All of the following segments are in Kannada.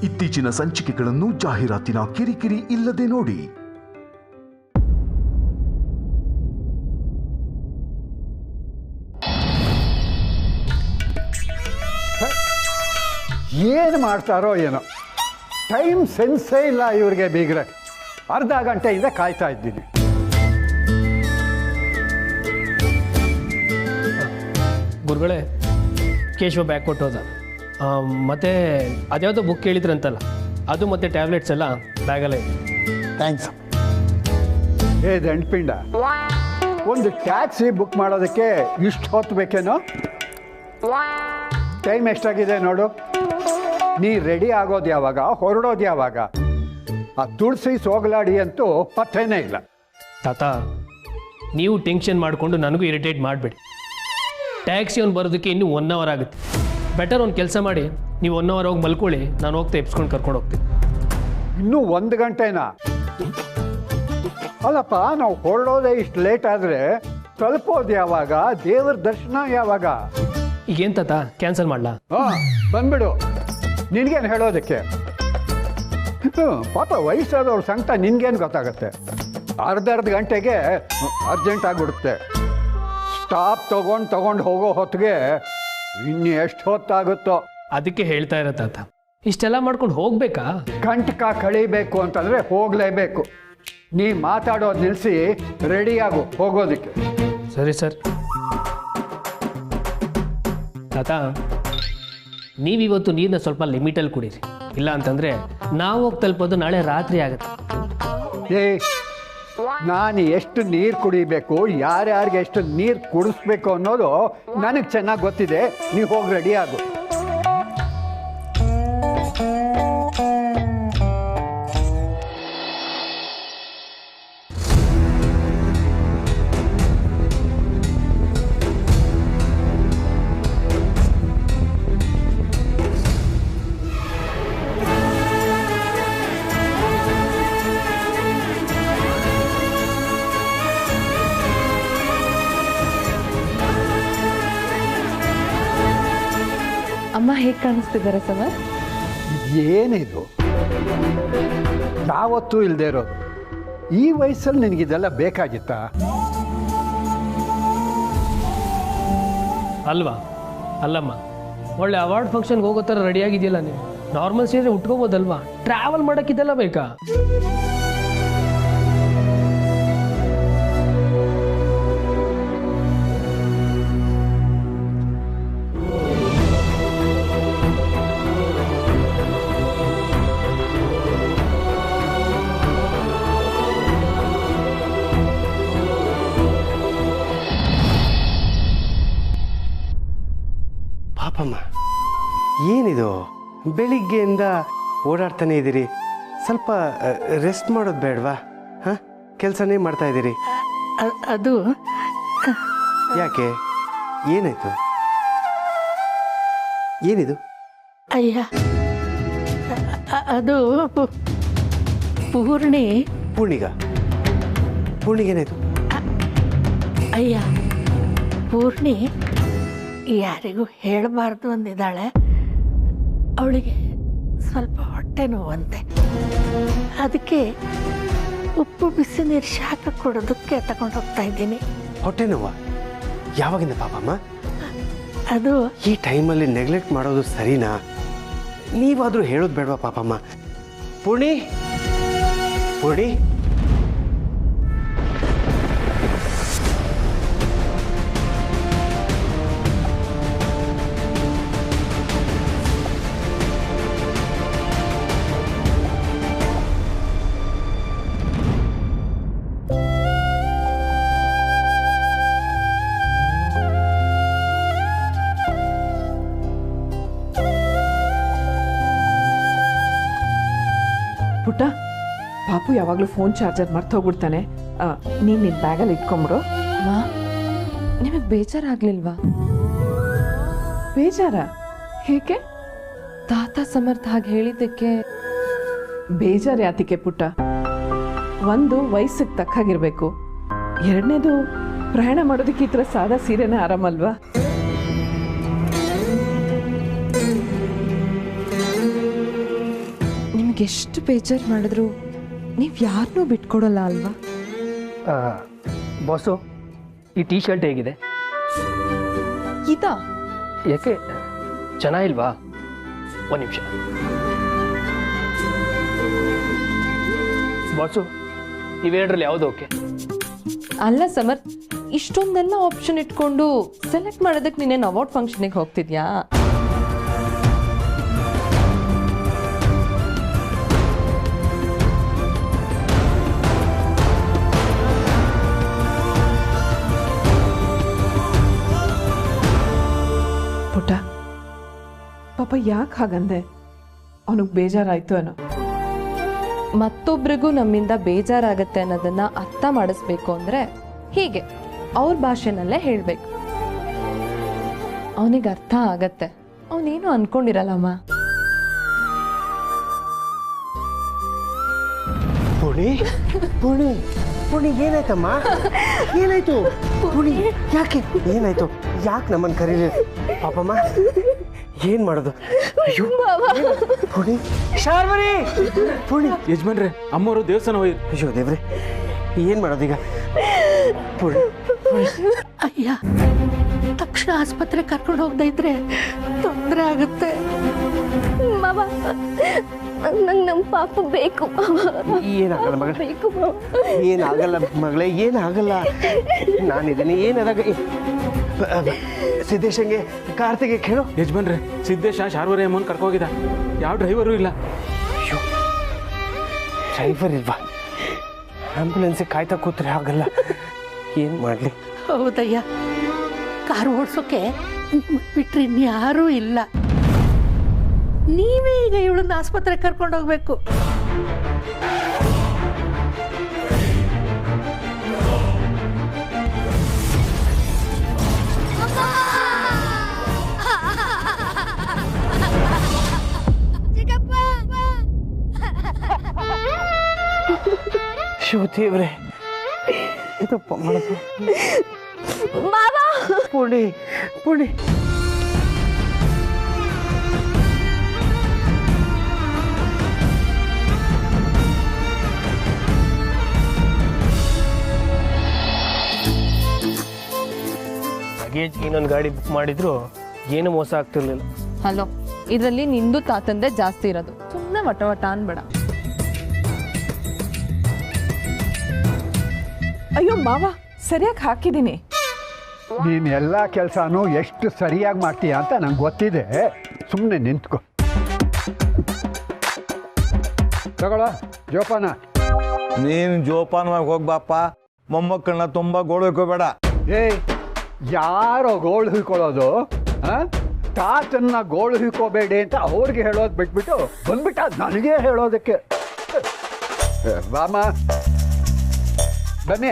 ಇತ್ತೀಚಿನ ಸಂಚಿಕೆಗಳನ್ನು ಜಾಹೀರಾತಿನ ಕಿರಿಕಿರಿ ಇಲ್ಲದೆ ನೋಡಿ. ಏನು ಮಾಡ್ತಾರೋ ಏನೋ, ಟೈಮ್ ಸೆನ್ಸೇ ಇಲ್ಲ ಇವ್ರಿಗೆ. ಬೀಗ್ರೆ ಅರ್ಧ ಗಂಟೆಯಿಂದ ಕಾಯ್ತಾ ಇದ್ದೀನಿ. ಗುರುಗಳೇ, ಕೇಶವ ಬ್ಯಾಗ್ ಕೊಟ್ಟೋದ. ಮತ್ತೆ ಅದ್ಯಾವುದೋ ಬುಕ್ ಕೇಳಿದ್ರಂತಲ್ಲ, ಅದು ಮತ್ತೆ ಟ್ಯಾಬ್ಲೆಟ್ಸ್ ಎಲ್ಲ ಬ್ಯಾಗಲ್ಲೇ ಇದೆ. ಥ್ಯಾಂಕ್ಸ್. ಏ ದಂಡ್ಪಿಂಡ, ಒಂದು ಟ್ಯಾಕ್ಸಿ ಬುಕ್ ಮಾಡೋದಕ್ಕೆ ಇಷ್ಟು ಹೊತ್ತು ಬೇಕೇನೋ? ಟೈಮ್ ಎಷ್ಟಾಗಿದೆ ನೋಡು. ನೀ ರೆಡಿ ಆಗೋದು ಯಾವಾಗ, ಹೊರಡೋದು ಯಾವಾಗ? ಆ ತುಳಸಿ ಸೋಗಲಾಡಿ ಅಂತೂ ಪತ್ತೇನೇ ಇಲ್ಲ. ತಾತ, ನೀವು ಟೆನ್ಷನ್ ಮಾಡಿಕೊಂಡು ನನಗೂ ಇರಿಟೇಟ್ ಮಾಡಬೇಡಿ. ಟ್ಯಾಕ್ಸಿ ಅವ್ನು ಬರೋದಕ್ಕೆ ಇನ್ನೂ 1 ಅವರ್ ಆಗುತ್ತೆ. ಬೆಟರ್ ಒಂದು ಕೆಲಸ ಮಾಡಿ, ನೀವು 1 ಅವರ್ ಹೋಗಿ ಮಲ್ಕೊಳ್ಳಿ, ನಾನು ಹೋಗ್ತಾ ಎಪ್ಸ್ಕೊಂಡು ಕರ್ಕೊಂಡು ಹೋಗ್ತೀನಿ. ಇನ್ನೂ 1 ಗಂಟೆನಾ? ಅಲ್ಲಪ್ಪ, ನಾವು ಹೊರಡೋದೇ ಇಷ್ಟು ಲೇಟ್ ಆದರೆ ತಲುಪೋದು ಯಾವಾಗ? ದೇವರ ದರ್ಶನ ಯಾವಾಗ? ಈಗೇನು ತಾತ, ಕ್ಯಾನ್ಸಲ್ ಮಾಡಲಾ? ಹಾಂ, ಬಂದ್ಬಿಡು. ನಿನಗೇನು ಹೇಳೋದಕ್ಕೆ? ಪಾಪ ವಯಸ್ಸಾದವ್ರ ಸಂಕಟ ನಿನ್ಗೇನು ಗೊತ್ತಾಗತ್ತೆ? ಅರ್ಧ ಗಂಟೆಗೆ ಅರ್ಜೆಂಟ್ ಆಗಿಬಿಡುತ್ತೆ. ಸ್ಟಾಪ್ ತಗೊಂಡು ಹೋಗೋ ಹೊತ್ತಿಗೆ ಇನ್ನು ಎಷ್ಟು ಹೊತ್ತಾಗುತ್ತೋ. ಅದಕ್ಕೆ ಹೇಳ್ತಾ ಇರೋ ತಾತ, ಇಷ್ಟೆಲ್ಲ ಮಾಡ್ಕೊಂಡು ಹೋಗ್ಬೇಕಾ? ಕಂಟಕ ಕಳಿಬೇಕು ಅಂತಂದರೆ ಹೋಗಲೇಬೇಕು. ನೀ ಮಾತಾಡೋದು ನಿಲ್ಲಿಸಿ ರೆಡಿಯಾಗು ಹೋಗೋದಕ್ಕೆ. ಸರಿ ಸರ್. ತಾತ, ನೀವಿವತ್ತು ನೀರನ್ನ ಸ್ವಲ್ಪ ಲಿಮಿಟಲ್ಲಿ ಕುಡೀರಿ, ಇಲ್ಲ ಅಂತಂದರೆ ನಾವು ಹೋಗಿ ತಲುಪೋದು ನಾಳೆ ರಾತ್ರಿ ಆಗುತ್ತೆ. ಏ, ನಾನು ಎಷ್ಟು ನೀರು ಕುಡಿಬೇಕು, ಯಾರ್ಯಾರಿಗೆ ಎಷ್ಟು ನೀರು ಕುಡಿಸ್ಬೇಕು ಅನ್ನೋದು ನನಗೆ ಚೆನ್ನಾಗಿ ಗೊತ್ತಿದೆ. ನೀವು ಹೋಗಿ ರೆಡಿಯಾಗು. ಅಮ್ಮ ಹೇಗೆ ಕಾಣಿಸ್ತಿದ್ದಾರೆ ಸಮರ್? ಏನಿದು ಯಾವತ್ತೂ ಇಲ್ಲದೆ ಇರೋದು? ಈ ವಯಸ್ಸಲ್ಲಿ ನಿನಗಿದೆಲ್ಲ ಬೇಕಾಗಿತ್ತಾ? ಅಲ್ವಾ? ಅಲ್ಲಮ್ಮ, ಒಳ್ಳೆ ಅವಾರ್ಡ್ ಫಂಕ್ಷನ್ಗೆ ಹೋಗೋ ಥರ ರೆಡಿಯಾಗಿದೆಯಲ್ಲ ನೀವು. ನಾರ್ಮಲ್ ಸೀರೆ ಉಟ್ಕೋಬೋದಲ್ವಾ? ಟ್ರಾವೆಲ್ ಮಾಡೋಕ್ಕಿದೆಲ್ಲ ಬೇಕಾ? ಪಾಪಮ್ಮ, ಏನಿದು ಬೆಳಿಗ್ಗೆಯಿಂದ ಓಡಾಡ್ತಾನೆ ಇದ್ದೀರಿ? ಸ್ವಲ್ಪ ರೆಸ್ಟ್ ಮಾಡೋದು ಬೇಡವಾ? ಹಾಂ, ಕೆಲಸನೇ ಮಾಡ್ತಾ ಇದ್ದೀರಿ. ಅದು ಯಾಕೆ, ಏನಾಯ್ತು? ಏನಿದು? ಅಯ್ಯ, ಅದು ಪೂರ್ಣಿಗೇನಾಯ್ತು? ಅಯ್ಯ, ಪೂರ್ಣಿ ಯಾರಿಗೂ ಹೇಳಬಾರ್ದು ಅಂದಿದ್ದಾಳೆ. ಅವಳಿಗೆ ಸ್ವಲ್ಪ ಹೊಟ್ಟೆ ನೋವಂತೆ. ಅದಕ್ಕೆ ಉಪ್ಪು ಬಿಸಿ ನೀರು ಶಾಖ ಕೊಡೋದಕ್ಕೆ ತಗೊಂಡು ಹೋಗ್ತಾ ಇದ್ದೀನಿ. ಹೊಟ್ಟೆ ನೋವಾ? ಯಾವಾಗಿಂದ ಪಾಪಮ್ಮ? ಅದು ಈ ಟೈಮಲ್ಲಿ ನೆಗ್ಲೆಕ್ಟ್ ಮಾಡೋದು ಸರಿನಾ? ನೀವಾದರೂ ಹೇಳೋದು ಬೇಡವಾ ಪಾಪಮ್ಮ? ಪೂರ್ಣಿ, ಪುಟ್ಟ, ಪಾಪು ಯಾವಾಗಲೂ ಫೋನ್ ಚಾರ್ಜರ್ ಮರ್ತೋಗ್ಬಿಡ್ತಾನೆ. ನೀನು ನಿನ್ನ ಬ್ಯಾಗಲ್ಲಿ ಇಟ್ಕೊಂಬಿಡು. ಮಾ, ನಿಮಗೆ ಬೇಜಾರಾಗ್ಲಿಲ್ವಾ? ಬೇಜಾರ? ಹೇಗೆ? ತಾತ ಸಮರ್ಥ ಹಾಗೆ ಹೇಳಿದ್ದಕ್ಕೆ ಬೇಜಾರು ಯಾತಿಕೆ ಪುಟ್ಟ? ಒಂದು ವಯಸ್ಸಿಗೆ ತಕ್ಕಾಗಿರ್ಬೇಕು, ಎರಡನೇದು ಪ್ರಯಾಣ ಮಾಡೋದಕ್ಕೆ ಈ ಥರ ಸಾದಾ ಸೀರೆನೇ ಆರಾಮಲ್ವಾ? ಎಷ್ಟು ಬೇಜಾರು ಮಾಡಿದ್ರು ನೀವು ಯಾರನ್ನೂ ಬಿಟ್ಕೊಡಲ್ಲ ಅಲ್ವಾ? ಬಾಸು, ಈ ಟೀ ಶರ್ಟ್ ಹೇಗಿದೆ? ಇದಾ? ಯಾಕೆ ಚೆನ್ನಾಗಿಲ್ವಾ? ಒಂದು ನಿಮಿಷ ಬಾಸು, ಇವೆರಡರಲ್ಲಿ ಯಾವುದು ಓಕೆ? ಅಲ್ಲ ಸಮರ್ಥ್, ಇಷ್ಟೊಂದೆಲ್ಲ ಆಪ್ಷನ್ ಇಟ್ಕೊಂಡು ಸೆಲೆಕ್ಟ್ ಮಾಡೋದಕ್ಕೆ ನೀನೇನು ಅವಾರ್ಡ್ ಫಂಕ್ಷನಿಗೆ ಹೋಗ್ತಿದ್ಯಾ? ಪುಟ್ಟ, ಪಾಪ ಯಾಕೆ ಹಾಗಂದೆ? ಅವನಿಗೆ ಬೇಜಾರಾಯ್ತು ಏನೋ. ಮತ್ತೊಬ್ರಿಗೂ ನಮ್ಮಿಂದ ಬೇಜಾರಾಗತ್ತೆ ಅನ್ನೋದನ್ನ ಅರ್ಥ ಮಾಡಿಸ್ಬೇಕು ಅಂದ್ರೆ ಹೀಗೆ ಅವ್ರ ಭಾಷೆನಲ್ಲೇ ಹೇಳಬೇಕು. ಅವನಿಗೆ ಅರ್ಥ ಆಗತ್ತೆ. ಅವನೇನು ಅನ್ಕೊಂಡಿರಲ್ಲಮ್ಮ. ಪುಣಿ ಪುಣಿ ಪುಣಿ ಏನಾಯ್ತಮ್ಮ? ಏನಾಯ್ತು ಪುಣಿ? ಯಾಕೆ ಏನಾಯ್ತು? ಯಾಕೆ ನಮ್ಮನ್ನು ಕರೀಲಿ ಪಾಪಮ್ಮ? ಏನ್ ಮಾಡೋದು? ಅಯ್ಯೋ ಪುಣಿ, ಶಾರ್ವರಿ, ಪುಣಿ. ಯಜಮಾನ್ರೆ, ಅಮ್ಮವರು ದೇವಸ್ಥಾನ ಹೋಗಿ. ಅಯ್ಯೋ ದೇವ್ರೆ, ಏನ್ ಮಾಡೋದೀಗ? ಪುಣಿ, ಅಯ್ಯ, ತಕ್ಷಣ ಆಸ್ಪತ್ರೆ ಕರ್ಕೊಂಡು ಹೋಗದೆ ಇದ್ರೆ ತೊಂದರೆ ಆಗುತ್ತೆ. ಮಾವ, ನಂಗೆ ನಮ್ಮ ಪಾಪ ಬೇಕು. ಏನಾಗಲ್ಲ ಮಗಳೇ, ಏನಾಗಲ್ಲ ಮಗಳೇ, ಏನಾಗಲ್ಲ. ನಾನಿದ್ದೀನಿ, ಏನಾದಾಗ. ಸಿದ್ದೇಶಂಗೆ ಕಾರ್ತಿಗೆ ಕೇಳು. ಯಜಮಾನ್ರೆ, ಸಿದ್ದೇಶ ಶಾರ್ವರಿ ಅಮ್ಮನ ಕರ್ಕೋಗಿದ್ದ. ಯಾವ ಡ್ರೈವರು ಇಲ್ಲ. ಅಯ್ಯೋ, ಡ್ರೈವರ್ ಇಲ್ವಾ? ಆಂಬ್ಯುಲೆನ್ಸಿಗೆ ಕಾಯ್ತಾ ಕೂತ್ರೆ ಆಗಲ್ಲ. ಏನು ಮಾಡಲಿ? ಹೌದಯ್ಯ, ಕಾರ್ ಓಡಿಸೋಕೆ ಬಿಟ್ರೆ ಇನ್ಯಾರೂ ಇಲ್ಲ. ನೀವೇ ಈಗ ಇವಳನ್ನ ಆಸ್ಪತ್ರೆಗೆ ಕರ್ಕೊಂಡು ಹೋಗ್ಬೇಕು. ಶಿವದೇವ್ರೆ, ಇದಪ್ಪ ಮಾಡೋದು. ಮಾವ, ಪುಣಿ ಪುಣಿ. ಲಗೇಜ್ ಇನ್ನೊಂದು ಗಾಡಿ ಬುಕ್ ಮಾಡಿದ್ರು ಏನು ಮೋಸ ಆಗ್ತಿರ್ಲಿಲ್ಲ. ಹಲೋ, ಇದರಲ್ಲಿ ನಿಂದು ತಾತಂದೆ ಜಾಸ್ತಿ ಇರೋದು. ಸುಮ್ಮನೆ ವಟ ವಟ ಅನ್ಬೇಡ. ಅಯ್ಯೋ ಮಾವ, ಸರಿಯಾಗಿ ಹಾಕಿದ್ದೀನಿ. ನೀನು ಎಲ್ಲ ಕೆಲಸನೂ ಎಷ್ಟು ಸರಿಯಾಗಿ ಮಾಡ್ತೀಯ ಅಂತ ನಂಗೆ ಗೊತ್ತಿದೆ. ಸುಮ್ಮನೆ ನಿಂತ್ಕೊ. ತಗೊಳ ಜೋಪಾನ. ನೀನು ಜೋಪಾನವಾಗಿ ಹೋಗ್ಬಾಪ. ಮೊಮ್ಮಕ್ಕಳನ್ನ ತುಂಬ ಗೋಳೋಕೋಬೇಡ. ಏಯ್, ಯಾರೋ ಗೋಳು ಹುಯ್ಕೊಳ್ಳೋದು? ತಾತನ್ನ ಗೋಳು ಹುಯ್ಕೋಬೇಡಿ ಅಂತ ಅವ್ರಿಗೆ ಹೇಳೋದು ಬಿಟ್ಬಿಟ್ಟು ಬಂದ್ಬಿಟ್ಟ ನನಗೆ ಹೇಳೋದಕ್ಕೆ. ಬಾಮ, ಬನ್ನಿ.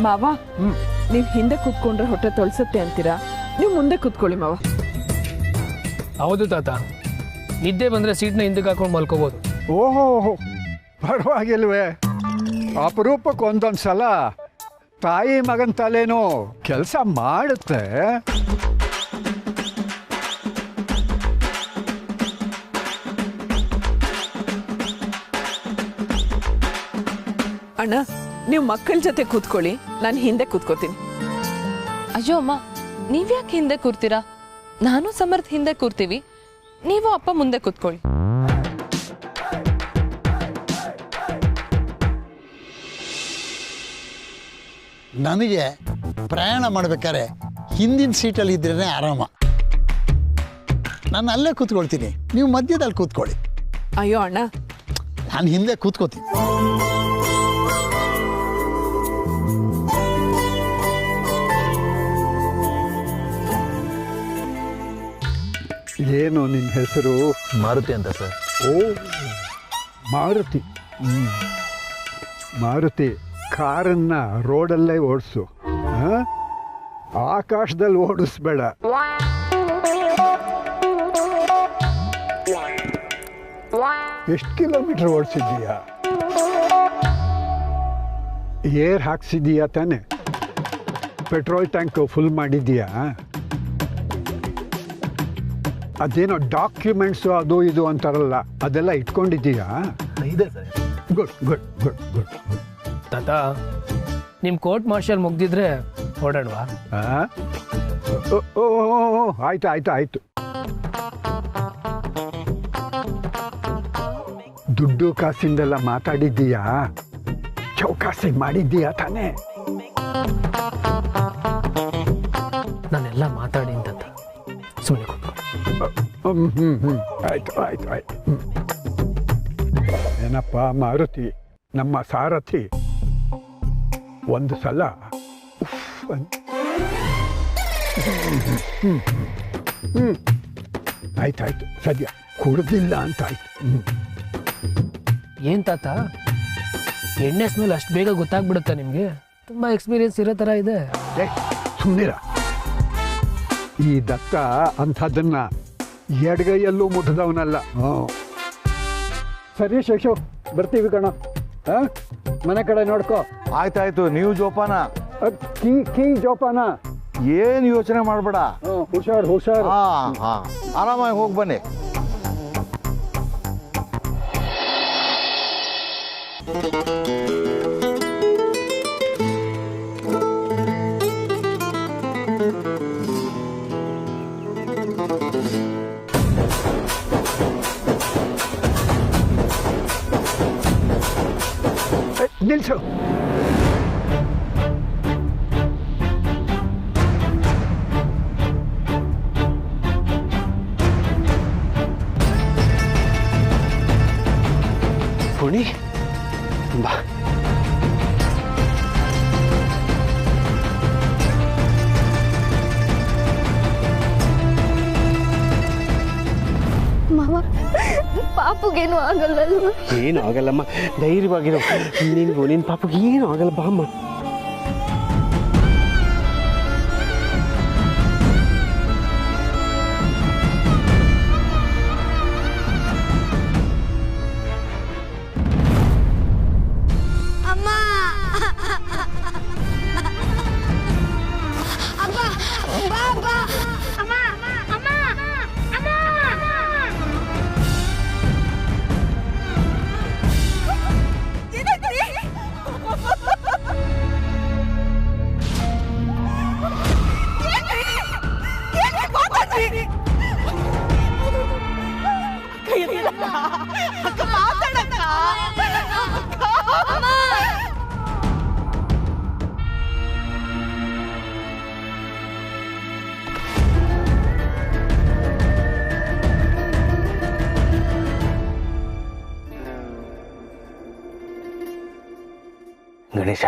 ಮಾವ, ನೀವು ಹಿಂದೆ ಕೂತ್ಕೊಂಡ್ರೆ ಹೊಟ್ಟೆ ತೊಳ್ಸತ್ತೆ ಅಂತೀರಾ? ನೀವು ಮುಂದೆ ಕೂತ್ಕೊಳ್ಳಿ ಮಾವ. ಹೌದು ತಾತ, ನಿದ್ದೆ ಬಂದರೆ ಸೀಟ್ನ ಹಿಂದಕ್ಕೆ ಹಾಕೊಂಡು ಮಲ್ಕೋಬೋದು. ಓಹೋ, ಪರವಾಗಿಲ್ವೇ? ಅಪರೂಪಕ್ಕೆ ಒಂದೊಂದು ಸಲ ತಾಯಿ ಮಗನ ತಲೆನೋ ಕೆಲಸ ಮಾಡುತ್ತೆ. ಅಣ್ಣ, ನೀವು ಮಕ್ಕಳ ಜೊತೆ ಕೂತ್ಕೊಳ್ಳಿ, ನಾನು ಹಿಂದೆ ಕೂತ್ಕೋತೀನಿ. ಅಯ್ಯೋ ಅಮ್ಮ, ನೀವ್ಯಾಕೆ ಹಿಂದೆ ಕೂರ್ತೀರಾ? ನಾನು ಸಮರ್ಥ್ ಹಿಂದೆ ಕೂರ್ತೀವಿ, ನೀವು ಅಪ್ಪ ಮುಂದೆ ಕೂತ್ಕೊಳ್ಳಿ. ನನಗೆ ಪ್ರಯಾಣ ಮಾಡ್ಬೇಕಾದ್ರೆ ಹಿಂದಿನ ಸೀಟಲ್ಲಿ ಇದ್ರೇ ಆರಾಮ. ನಾನು ಅಲ್ಲೇ ಕೂತ್ಕೊಳ್ತೀನಿ, ನೀವು ಮಧ್ಯದಲ್ಲಿ ಕೂತ್ಕೊಳ್ಳಿ. ಅಯ್ಯೋ ಅಣ್ಣ, ನಾನು ಹಿಂದೆ ಕೂತ್ಕೋತೀನಿ. ಏನು ನಿನ್ನ ಹೆಸರು? ಮಾರುತಿ ಅಂತ ಸರ್. ಓ, ಮಾರುತಿ. ಮಾರುತಿ, ಕಾರನ್ನ ರೋಡಲ್ಲೇ ಓಡಿಸು, ಆಕಾಶದಲ್ಲಿ ಓಡಿಸ್ಬೇಡ. ಎಷ್ಟು ಕಿಲೋಮೀಟರ್ ಓಡಿಸಿದ್ದೀಯಾ? ಏರ್ ಹಾಕ್ಸಿದೀಯಾ ತಾನೆ? ಪೆಟ್ರೋಲ್ ಟ್ಯಾಂಕ್ ಫುಲ್ ಮಾಡಿದ್ದೀಯಾ? ಅದೇನೋ ಡಾಕ್ಯುಮೆಂಟ್ಸು ಅದು ಇದು ಅಂತಾರಲ್ಲ ಅದೆಲ್ಲ ಇಟ್ಕೊಂಡಿದ್ದೀಯಾ? ಇದೆ sir. Good good good good good. ತಾತ ನಿಮ್ಮ ಕೋರ್ಟ್ ಮಾರ್ಷಲ್ ಮುಗ್ದಿದ್ರೆ ಹೊರಡೋಣವಾ? ಆಯ್ತು ಆಯ್ತು ಆಯ್ತು. ದುಡ್ಡು ಕಾಸಿಂದೆಲ್ಲ ಮಾತಾಡಿದ್ದೀಯಾ? ಚೌಕಾಸಿ ಮಾಡಿದ್ದೀಯಾ ತಾನೇ? ನಾನೆಲ್ಲ ಮಾತಾಡಿ ಅಂತ ಸುಮ್ಮನೆ ಕೂತ್ಕೊ. ಆಯ್ತು ಆಯ್ತು ಆಯ್ತು. ಏನಪ್ಪ ಮಾರುತಿ, ನಮ್ಮ ಸಾರಥಿ ಒಂದು ಸಲ ಆಯ್ತಾಯ್ತು, ಸದ್ಯ ಕುಡ್ದಿಲ್ಲ ಅಂತ ಆಯ್ತು. ಏನು ತಾತ ಎಣ್ಣೆ ಸ್ಮೆಲ್ ಅಷ್ಟು ಬೇಗ ಗೊತ್ತಾಗ್ಬಿಡುತ್ತಾ ನಿಮಗೆ? ತುಂಬ ಎಕ್ಸ್ಪೀರಿಯನ್ಸ್ ಇರೋ ಥರ ಇದೆ. ಸುಮ್ಮನಿರ. ಈ ದತ್ತ ಅಂಥದ್ದನ್ನ ಎಡಗೈಯಲ್ಲೂ ಮುಟ್ಟಿದವನಲ್ಲ. ಸರಿ ಶೇಷು, ಬರ್ತೀವಿ ಕಣ. ಮನೆ ಕಡೆ ನೋಡ್ಕೋ. ಆಯ್ತಾಯ್ತು. ನೀವು ಜೋಪಾನ. ಕೀ ಜೋಪಾನ. ಏನು ಯೋಚನೆ ಮಾಡಬೇಡ. ಹುಷಾರ್ ಹುಷಾರ್. ಹಾಂ ಆರಾಮಾಗಿ ಹೋಗಿ ಬನ್ನಿ. ನಿಲ್ಸು. ಪುಣಿ ಬಾ. ಮಾವ, ಪಾಪುಗೇನು ಆಗಲ್ಲಲ್ವ? ಏನು ಆಗಲ್ಲಮ್ಮ, ಧೈರ್ಯವಾಗಿರೋ. ನಿನ್ಗೂ ನಿನ್ನ ಪಾಪಗೆ ಏನು ಆಗಲ್ಲ, ಬಾಮ್ಮ. ಗಣೇಶ,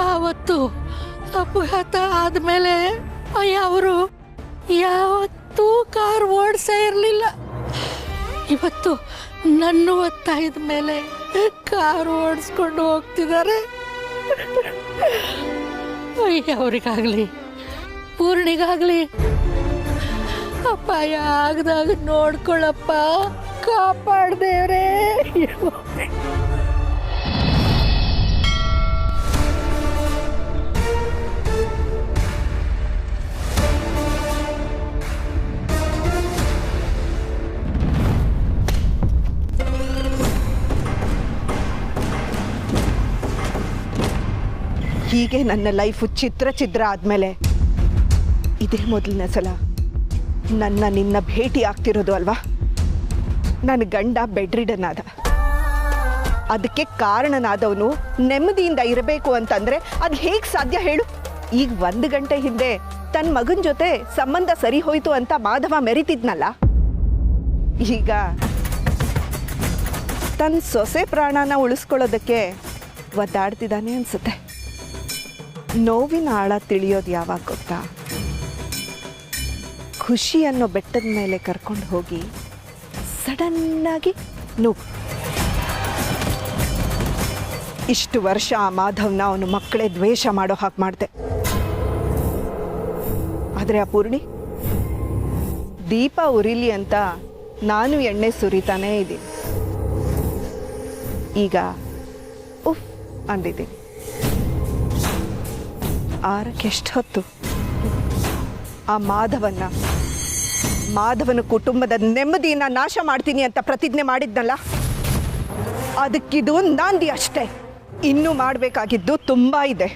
ಆವತ್ತು ಅಪಘಾತ ಆದ್ಮೇಲೆ ಅವರು ಯಾವತ್ತೂ ಕಾರ್ ಓಡಿಸೇ ಇರಲಿಲ್ಲ. ಇವತ್ತು ನನ್ನ ಒತ್ತಾಯದ ಮೇಲೆ ಕಾರ್ ಓಡಿಸ್ಕೊಂಡು ಹೋಗ್ತಿದ್ದಾರೆ. ಅವ್ರಿಗಾಗ್ಲಿ ಪೂರ್ಣಿಗಾಗ್ಲಿ ಅಪಾಯ ಆಗದಾಗ ನೋಡ್ಕೊಳಪ್ಪ, ಕಾಪಾಡ್ದೇವ್ರೆ. ಹೀಗೆ ನನ್ನ ಲೈಫು ಚಿತ್ರ ಆದಮೇಲೆ ಇದೇ ಮೊದಲನೇ ಸಲ ನಿನ್ನ ಭೇಟಿ ಆಗ್ತಿರೋದು ಅಲ್ವಾ? ನನ್ನ ಗಂಡ ಬೆಡ್ರಿಡನ್ ಆದ. ಅದಕ್ಕೆ ಕಾರಣನಾದವನು ನೆಮ್ಮದಿಯಿಂದ ಇರಬೇಕು ಅಂತಂದ್ರೆ ಅದು ಹೇಗೆ ಸಾಧ್ಯ ಹೇಳು? ಈಗ 1 ಗಂಟೆ ಹಿಂದೆ ತನ್ನ ಮಗನ ಜೊತೆ ಸಂಬಂಧ ಸರಿ ಹೋಯ್ತು ಅಂತ ಮಾಧವ ಮೆರಿತಿದ್ನಲ್ಲ, ಈಗ ತನ್ನ ಸೊಸೆ ಪ್ರಾಣನ ಉಳಿಸ್ಕೊಳ್ಳೋದಕ್ಕೆ ಒದ್ದಾಡ್ತಿದ್ದಾನೆ ಅನ್ಸುತ್ತೆ. ನೋವಿನ ಆಳ ತಿಳಿಯೋದು ಯಾವಾಗ ಗೊತ್ತಾ? ಖುಷಿ ಅನ್ನೋ ಬೆಟ್ಟದ ಮೇಲೆ ಕರ್ಕೊಂಡು ಹೋಗಿ ಸಡನ್ನಾಗಿ ನೋವು ಇಷ್ಟು ವರ್ಷ ಆ ಮಾಧವ್ನ ಅವನು ಮಕ್ಕಳೇ ದ್ವೇಷ ಮಾಡೋ ಹಾಗೆ ಮಾಡಿದೆ. ಆದರೆ ಆ ಪೂರ್ಣಿ ದೀಪ ಉರಿಲಿ ಅಂತ ನಾನು ಎಣ್ಣೆ ಸುರಿತಾನೇ ಇದ್ದೀನಿ. ಈಗ ಉಫ್ ಅಂದಿದ್ದೀನಿ. ಆರಕ್ಕೆ ಎಷ್ಟು ಹೊತ್ತು ಆ ಮಾಧವನ ಕುಟುಂಬದ ನೆಮ್ಮದಿಯನ್ನು ನಾಶ ಮಾಡ್ತೀನಿ ಅಂತ ಪ್ರತಿಜ್ಞೆ ಮಾಡಿದ್ನಲ್ಲ, ಅದಕ್ಕಿದು ನಾಂದಿ ಅಷ್ಟೇ. ಇನ್ನೂ ಮಾಡಬೇಕಾಗಿದ್ದು ತುಂಬ ಇದೆ.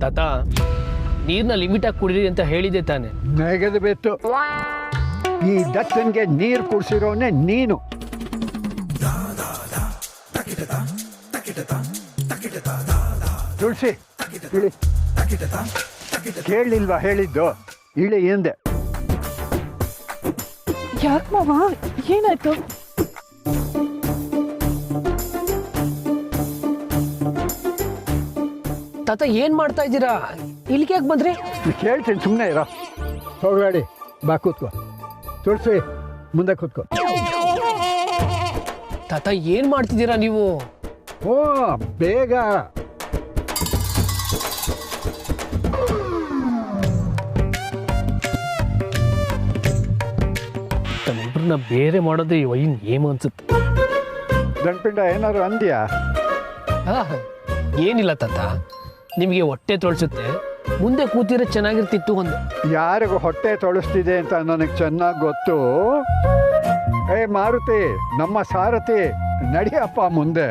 ತಾತ, ನೀರ್ನ ಲಿಮಿಟ್ ಆಗಿ ಕುಡೀರಿ ಅಂತ ಹೇಳಿದೆ ತಾನೆ. ನೆಗೆದು ಬೇತು. ಈ ದತ್ತನ್ಗೆ ನೀರು ಕುಡಿಸಿರೋನೆ ನೀನು. ತುಳಸಿ ಇಳಿ. ಕೇಳಲಿಲ್ವಾ ಹೇಳಿದ್ದು? ಇಳಿ ಹಿಂದೆ. ಯಾಕೆ ಮಾವ, ಏನಾಯ್ತು? ತಾತ ಏನ್ ಮಾಡ್ತಾ ಇದ್ದೀರಾ? ಇಲ್ಲಿಗೆ ಯಾಕೆ ಬಂದ್ರಿ? ಕೇಳ್ತೀನಿ, ಸುಮ್ಮನೆ ಇರೋ. ಹೋಗ್ಬೇಡಿ, ಬಾ ಕೂತ್ಕೋ. ತುಳಸಿ ಮುಂದೆ ಕೂತ್ಕೋ. ತಾತ ಏನ್ ಮಾಡ್ತಿದ್ದೀರಾ ನೀವು? ಓ ಬೇಗ. ತಮ್ಮಿಬ್ರನ್ನ ಬೇರೆ ಮಾಡೋದೇ ವೈನ್ ಏಮು ಅನ್ಸುತ್ತೆ. ಗಂಡ್ಪಿಂಡ ಏನಾದ್ರು ಅಂದ್ಯಾ? ಏನಿಲ್ಲ ತಾತ, ನಿಮಗೆ ಹೊಟ್ಟೆ ತೊಳ್ಸುತ್ತೆ, ಮುಂದೆ ಕೂತಿರೋ ಚೆನ್ನಾಗಿರ್ತಿತ್ತು ಒಂದು. ಯಾರಿಗೂ ಹೊಟ್ಟೆ ತೊಳಸ್ತಿದೆ ಅಂತ ನನಗೆ ಚೆನ್ನಾಗಿ ಗೊತ್ತು. ಏ ಮಾರುತಿ, ನಮ್ಮ ಸಾರಥಿ, ನಡಿಯಪ್ಪ ಮುಂದೆ.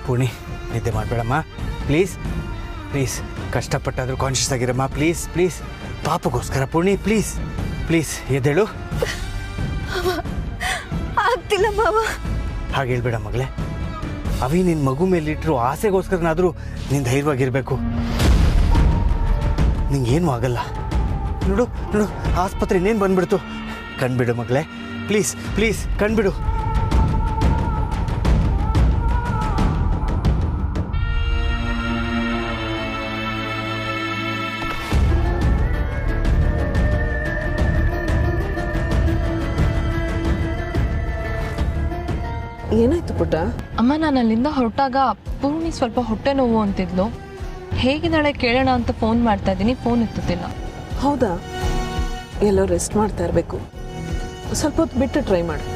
ಪೂರ್ಣಿ ನಿದ್ದೆ ಮಾಡಬೇಡಮ್ಮ, ಪ್ಲೀಸ್ ಪ್ಲೀಸ್. ಕಷ್ಟಪಟ್ಟಾದರೂ ಕಾನ್ಷಿಯಸ್ ಆಗಿರಮ್ಮ, ಪ್ಲೀಸ್ ಪ್ಲೀಸ್. ಪಾಪಗೋಸ್ಕರ ಪೂರ್ಣಿ, ಪ್ಲೀಸ್ ಪ್ಲೀಸ್ ಎದ್ದೇಳು. ಆಗ್ತಿಲ್ಲ ಮಾವ. ಹಾಗೆ ಹೇಳ್ಬೇಡ ಮಗಳೇ. ಅವಿ ನಿನ್ನ ಮಗು ಮೇಲಿಟ್ಟರು ಆಸೆಗೋಸ್ಕರನಾದರೂ ನೀನು ಧೈರ್ಯವಾಗಿರಬೇಕು. ನಿಂಗೇನು ಆಗಲ್ಲ. ನೋಡು ನೋಡು, ಆಸ್ಪತ್ರೆ ಇನ್ನೇನು ಬಂದ್ಬಿಡ್ತು. ಕಣ್ಬಿಡು ಮಗಳೇ, ಪ್ಲೀಸ್ ಪ್ಲೀಸ್ ಕಣ್ಬಿಡು. ಏನಾಯ್ತು ಪುಟ್ಟ? ಅಮ್ಮ, ನಾನು ಅಲ್ಲಿಂದ ಹೊರಟಾಗ ಪೂರ್ಣಿ ಸ್ವಲ್ಪ ಹೊಟ್ಟೆ ನೋವು ಅಂತಿದ್ಲು. ಹೇಗಿದ್ದಾಳೆ ಕೇಳೋಣ ಅಂತ ಫೋನ್ ಮಾಡ್ತಾ ಇದ್ದೀನಿ, ಫೋನ್ ಎತ್ತುತ್ತಿಲ್ಲ. ಹೌದಾ? ಎಲ್ಲೋ ರೆಸ್ಟ್ ಮಾಡ್ತಾ ಇರಬೇಕು. ಸ್ವಲ್ಪ ಹೊತ್ತು ಬಿಟ್ಟು ಟ್ರೈ ಮಾಡು.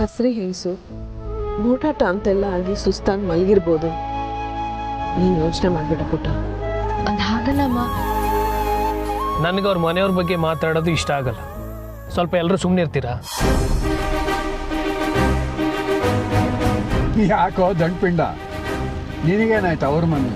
ಹಸ್ರಿ ಹೇಸು ಊಟಾಟ ಅಂತೆಲ್ಲ ಆಗಿ ಸುಸ್ತಾಗಿ ಮಲಗಿರ್ಬೋದು. ನೀನು ಯೋಚನೆ ಮಾಡ್ಬೇಡ ಪುಟ್ಟ. ಅದಾಗಲ್ಲಮ್ಮ. ನನಗೆ ಅವ್ರ ಮನೆಯವ್ರ ಬಗ್ಗೆ ಮಾತಾಡೋದು ಇಷ್ಟ ಆಗಲ್ಲ. ಸ್ವಲ್ಪ ಎಲ್ಲರೂ ಸುಮ್ಮನೆ ಇರ್ತೀರಾ? ಯಾಕೋ ದಂಡ್ಪಿಂಡ, ನಿನಗೇನಾಯ್ತು ಅವ್ರ ಮನೆ?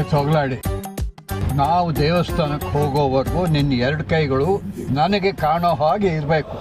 ಸೊಗಲಾಡಿ, ನಾವು ದೇವಸ್ಥಾನಕ್ಕೆ ಹೋಗೋವರೆಗೂ ನಿನ್ನ ಎರಡು ಕೈಗಳು ನನಗೆ ಕಾಣೋ ಹಾಗೆ ಇರಬೇಕು.